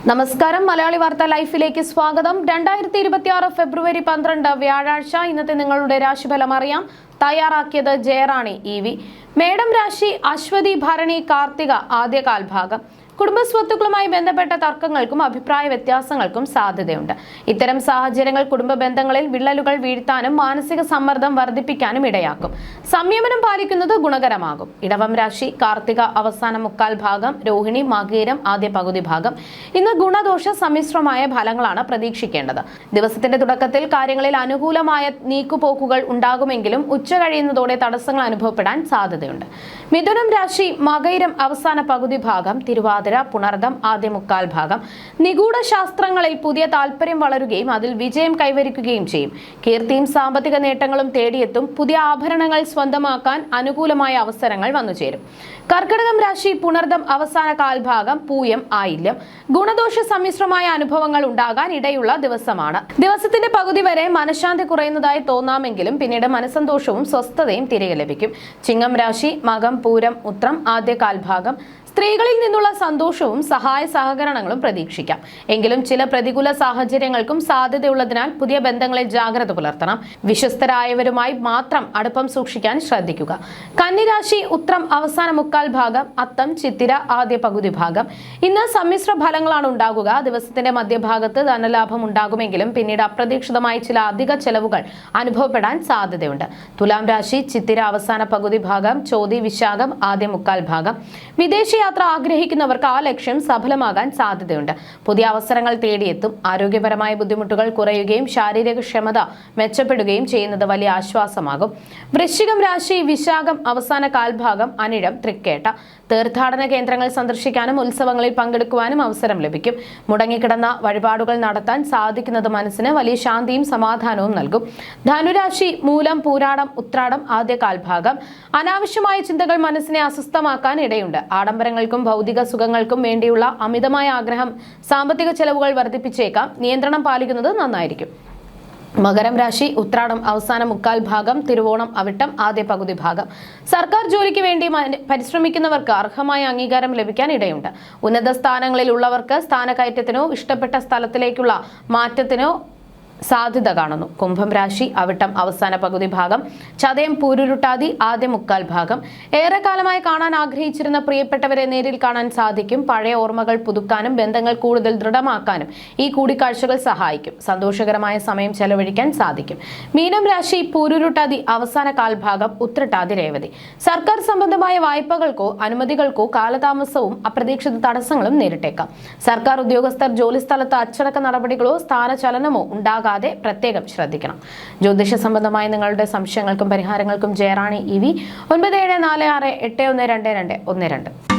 നമസ്കാരം മലയാളി വാർത്ത ലൈഫിലേക്ക് സ്വാഗതം. 2026 ഫെബ്രുവരി 12 വ്യാഴാഴ്ച ഇന്നത്തെ നിങ്ങളുടെ രാശിഫലം അറിയാം. തയ്യാറാക്കിയത് ജയറാണി EV. മേടം രാശി അശ്വതി ഭരണി കാർത്തിക ആദ്യകാൽ ഭാഗം. കുടുംബസ്വത്തുക്കളുമായി ബന്ധപ്പെട്ട തർക്കങ്ങൾക്കും അഭിപ്രായ വ്യത്യാസങ്ങൾക്കും സാധ്യതയുണ്ട്. ഇത്തരം സാഹചര്യങ്ങൾ കുടുംബ ബന്ധങ്ങളിൽ വിള്ളലുകൾ വീഴ്ത്താനും മാനസിക സമ്മർദ്ദം വർദ്ധിപ്പിക്കാനും ഇടയാക്കും. സംയമനം പാലിക്കുന്നത് ഗുണകരമാകും. ഇടവം രാശി കാർത്തിക അവസാന മുക്കാൽ ഭാഗം, രോഹിണി മകീരം ആദ്യ പകുതി ഭാഗം. ഇന്ന് ഗുണദോഷ സമ്മിശ്രമായ ഫലങ്ങളാണ് പ്രതീക്ഷിക്കേണ്ടത്. ദിവസത്തിന്റെ തുടക്കത്തിൽ കാര്യങ്ങളിൽ അനുകൂലമായ നീക്കുപോക്കുകൾ ഉണ്ടാകുമെങ്കിലും ഉച്ച കഴിയുന്നതോടെ തടസ്സങ്ങൾ അനുഭവപ്പെടാൻ സാധ്യതയുണ്ട്. മിഥുനം രാശി മകയിരം അവസാന പകുതി ഭാഗം, തിരുവാതിര പുണർദം ആദ്യ മുക്കാൽ ഭാഗം. നിഗൂഢ ശാസ്ത്രങ്ങളിൽ പുതിയ താല്പര്യം വളരുകയും അതിൽ വിജയം കൈവരിക്കുകയും ചെയ്യും. കീർത്തിയും സാമ്പത്തിക നേട്ടങ്ങളും തേടിയെത്തും. പുതിയ ആഭരണങ്ങൾ സ്വന്തമാക്കാൻ അനുകൂലമായ അവസരങ്ങൾ വന്നുചേരും. കർക്കിടകം രാശി പുണർദം അവസാന കാൽഭാഗം, പൂയം ആയില്യം. ഗുണദോഷ സമ്മിശ്രമായ അനുഭവങ്ങൾ ഉണ്ടാകാൻ ഇടയുള്ള ദിവസമാണ്. ദിവസത്തിന്റെ പകുതി വരെ മനഃശാന്തി കുറയുന്നതായി തോന്നാമെങ്കിലും പിന്നീട് മനസ്സന്തോഷവും സ്വസ്ഥതയും തിരികെ ലഭിക്കും. ചിങ്ങം രാശി മകം പൂരം ഉത്രം ആദ്യ കാൽഭാഗം. സ്ത്രീകളിൽ നിന്നുള്ള സന്തോഷവും സഹായ സഹകരണങ്ങളും പ്രതീക്ഷിക്കാം. എങ്കിലും ചില പ്രതികൂല സാഹചര്യങ്ങൾക്കും സാധ്യതയുള്ളതിനാൽ പുതിയ ബന്ധങ്ങളിൽ ജാഗ്രത പുലർത്തണം. വിശ്വസ്തരായവരുമായി മാത്രം അടുപ്പം സൂക്ഷിക്കാൻ ശ്രദ്ധിക്കുക. കന്നിരാശി ഉത്രം അവസാന മുക്കാൽ ഭാഗം, അത്തം ചിത്തിര ആദ്യ പകുതി ഭാഗം. ഇന്ന് സമ്മിശ്ര ഫലങ്ങളാണ് ഉണ്ടാകുക. ദിവസത്തിന്റെ മധ്യഭാഗത്ത് ധനലാഭം ഉണ്ടാകുമെങ്കിലും പിന്നീട് അപ്രതീക്ഷിതമായി ചില അധിക ചെലവുകൾ അനുഭവപ്പെടാൻ സാധ്യതയുണ്ട്. തുലാം രാശി ചിത്തിര അവസാന പകുതി ഭാഗം, ചോതി വിശാഖം ആദ്യ മുക്കാൽ ഭാഗം. വിദേശ യാത്ര ആഗ്രഹിക്കുന്നവർക്ക് ആ ലക്ഷ്യം സഫലമാകാൻ സാധ്യതയുണ്ട്. പുതിയ അവസരങ്ങൾ തേടിയെത്തും. ആരോഗ്യപരമായ ബുദ്ധിമുട്ടുകൾ കുറയുകയും ശാരീരിക ക്ഷമത മെച്ചപ്പെടുകയും ചെയ്യുന്നത് വലിയ ആശ്വാസമാകും. വൃശ്ചികം രാശി വിശാഖം അവസാന കാൽഭാഗം, അനിഴം തൃക്കേട്ട. തീർത്ഥാടന കേന്ദ്രങ്ങൾ സന്ദർശിക്കാനും ഉത്സവങ്ങളിൽ പങ്കെടുക്കുവാനും അവസരം ലഭിക്കും. മുടങ്ങിക്കിടന്ന വഴിപാടുകൾ നടത്താൻ സാധിക്കുന്നത് മനസ്സിന് വലിയ ശാന്തിയും സമാധാനവും നൽകും. ധനുരാശി മൂലം പൂരാടം ഉത്രാടം ആദ്യ കാൽഭാഗം. അനാവശ്യമായ ചിന്തകൾ മനസ്സിനെ അസ്വസ്ഥമാക്കാൻ ഇടയുണ്ട്. ആഡംബരങ്ങൾക്കും ഭൗതിക സുഖങ്ങൾക്കും വേണ്ടിയുള്ള അമിതമായ ആഗ്രഹം സാമ്പത്തിക ചെലവുകൾ വർദ്ധിപ്പിച്ചേക്കാം. നിയന്ത്രണം പാലിക്കുന്നത് നന്നായിരിക്കും. മകരം രാശി ഉത്രാടം അവസാന മുക്കാൽ ഭാഗം, തിരുവോണം അവിട്ടം ആദ്യ പകുതി ഭാഗം. സർക്കാർ ജോലിക്ക് വേണ്ടി പരിശ്രമിക്കുന്നവർക്ക് അർഹമായ അംഗീകാരം ലഭിക്കാൻ ഇടയുണ്ട്. ഉന്നത സ്ഥാനങ്ങളിൽ ഉള്ളവർക്ക് സ്ഥാനക്കയറ്റത്തിനോ ഇഷ്ടപ്പെട്ട സ്ഥലത്തിലേക്കുള്ള മാറ്റത്തിനോ സാധ്യത കാണുന്നു. കുംഭം രാശി അവിട്ടം അവസാന പകുതി ഭാഗം, ചതയം പൂരുരുട്ടാതി ആദ്യ മുക്കാൽ ഭാഗം. ഏറെക്കാലമായി കാണാൻ ആഗ്രഹിച്ചിരുന്ന പ്രിയപ്പെട്ടവരെ നേരിൽ കാണാൻ സാധിക്കും. പഴയ ഓർമ്മകൾ പുതുക്കാനും ബന്ധങ്ങൾ കൂടുതൽ ദൃഢമാക്കാനും ഈ കൂടിക്കാഴ്ചകൾ സഹായിക്കും. സന്തോഷകരമായ സമയം ചെലവഴിക്കാൻ സാധിക്കും. മീനം രാശി പൂരുരുട്ടാതി അവസാന കാൽഭാഗം, ഉത്രട്ടാതി രേവതി. സർക്കാർ സംബന്ധമായ വായ്പകൾക്കോ അനുമതികൾക്കോ കാലതാമസവും അപ്രതീക്ഷിത തടസ്സങ്ങളും നേരിട്ടേക്കാം. സർക്കാർ ഉദ്യോഗസ്ഥർ ജോലിസ്ഥലത്ത് അച്ചടക്ക നടപടികളോ സ്ഥാനചലനമോ ഉണ്ടാകാം പ്രത്യേകം ശ്രദ്ധിക്കണം. ജ്യോതിഷ സംബന്ധമായ നിങ്ങളുടെ സംശയങ്ങൾക്കും പരിഹാരങ്ങൾക്കും ജയറാണി EV 9746812212.